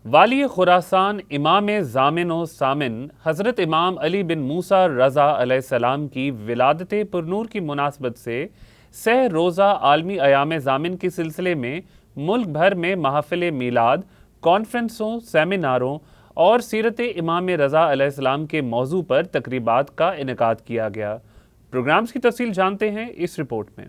والی خراسان امام ضامن و سامن حضرت امام علی بن موسیٰ رضا علیہ السلام کی ولادت پرنور کی مناسبت سے سہ روزہ عالمی ایام ضامن کے سلسلے میں ملک بھر میں محافل میلاد، کانفرنسوں، سیمیناروں اور سیرت امام رضا علیہ السلام کے موضوع پر تقریبات کا انعقاد کیا گیا۔ پروگرامز کی تفصیل جانتے ہیں اس رپورٹ میں۔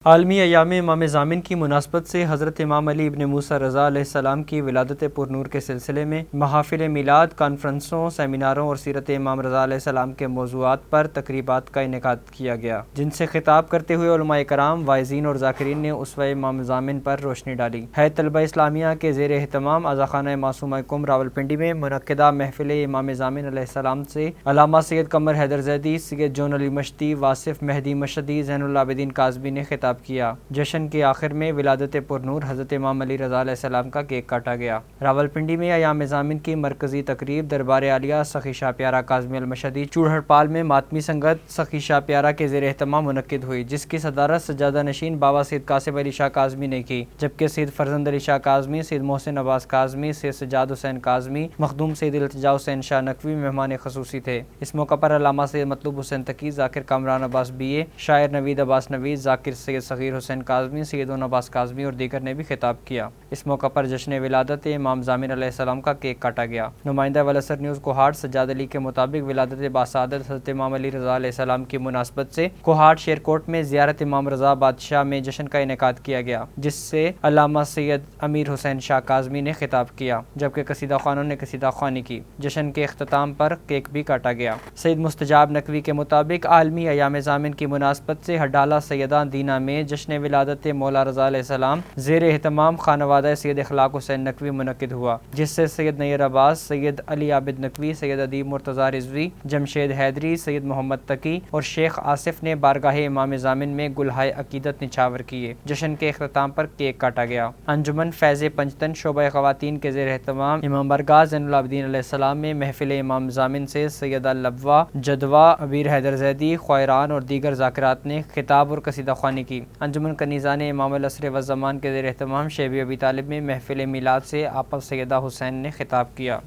عالمی ایام امام ضامن کی مناسبت سے حضرت امام علی ابن موسیٰ رضا علیہ السلام کی ولادت پرنور کے سلسلے میں محافل میلاد، کانفرنسوں، سیمیناروں اور سیرت امام رضا علیہ السلام کے موضوعات پر تقریبات کا انعقاد کیا گیا، جن سے خطاب کرتے ہوئے علماء کرام، واعظین اور ذاکرین نے اسوہ امام ضامن پر روشنی ڈالی۔ ہیئت طلبہ اسلامیہ کے زیر اہتمام آذاخانہ معصومہ کم راولپنڈی میں منعقدہ محفل امام ضامن علیہ السلام سے علامہ سید قمر حیدر زیدی، سید جون علی مشتی، واصف مہدی مشہدی، زین العابدین کاظمی نے خطاب کیا۔ جشن کے آخر میں ولادت پرنور حضرت امام علی رضا علیہ السلام کا کیک کاٹا گیا۔ راولپنڈی میں ایام ضامن کی مرکزی تقریب دربار عالیہ سخی شاہ پیارا کاظمی المشہدی چوڑہڑ پال میں ماتمی سنگت سخی شاہ پیارا کے زیر اہتمام منعقد ہوئی، جس کی صدارت سجادہ نشین بابا سید قاسم علی شاہ کاظمی نے کی، جبکہ سید فرزند علی شاہ کاظمی، سید محسن عباس کاظمی، سید سجاد حسین کاظمی، مخدوم سید التجا حسین شاہ نقوی مہمان خصوصی تھے۔ اس موقع پر علامہ سید مطلوب حسین تقی، ذاکر کامران عباس BA، شاعر نوید عباس نوید، ذاکر سید صغیر حسین کاظمی، سید عباس کاظمی اور دیگر نے بھی خطاب کیا۔ اس موقع پر جشن ولادت امام ضامن علیہ السلام کا کیک کاٹا گیا۔ نمائندہ ولسر نیوز کوہاٹ سجاد علی کے مطابق ولادت باسعادت حضرت امام علی رضا علیہ السلام کی مناسبت سے کوہاٹ شیرکوٹ میں زیارت امام رضا بادشاہ میں جشن کا انعقاد کیا گیا، جس سے علامہ سید امیر حسین شاہ کاظمی نے خطاب کیا، جبکہ قصیدہ خوانوں نے قصیدہ خوانی کی۔ جشن کے اختتام پر کیک بھی کاٹا گیا۔ سید مستجاب نقوی کے مطابق عالمی ایام ضامن کی مناسبت سے ہڈالہ سیدہ دینا میں جشن ولادت مولا رضا علیہ السلام زیر اہتمام خانوادہ سید اخلاق حسین نقوی منعقد ہوا، جس سے سید نیر عباس، سید علی عابد نقوی، سید ادیب مرتضیٰ رضوی، جمشید حیدری، سید محمد تقی اور شیخ آصف نے بارگاہ امام ضامن میں گلہائے عقیدت نچھاور کیے۔ جشن کے اختتام پر کیک کاٹا گیا۔ انجمن فیض پنجتن شعبہ خواتین کے زیر اہتمام امام بارگاہ زین العابدین علیہ السلام میں محفل امام ضامن سے سیدہ لبوا، جدوا، عبیر حیدر زیدی، خوائران اور دیگر ذاکرات نے خطاب اور قصیدہ خوانی کی۔ انجمن کنیزان امام العصر والزمان کے زیر اہتمام شیبی ابی طالب میں محفل میلاد سے آپا سیدہ حسین نے خطاب کیا۔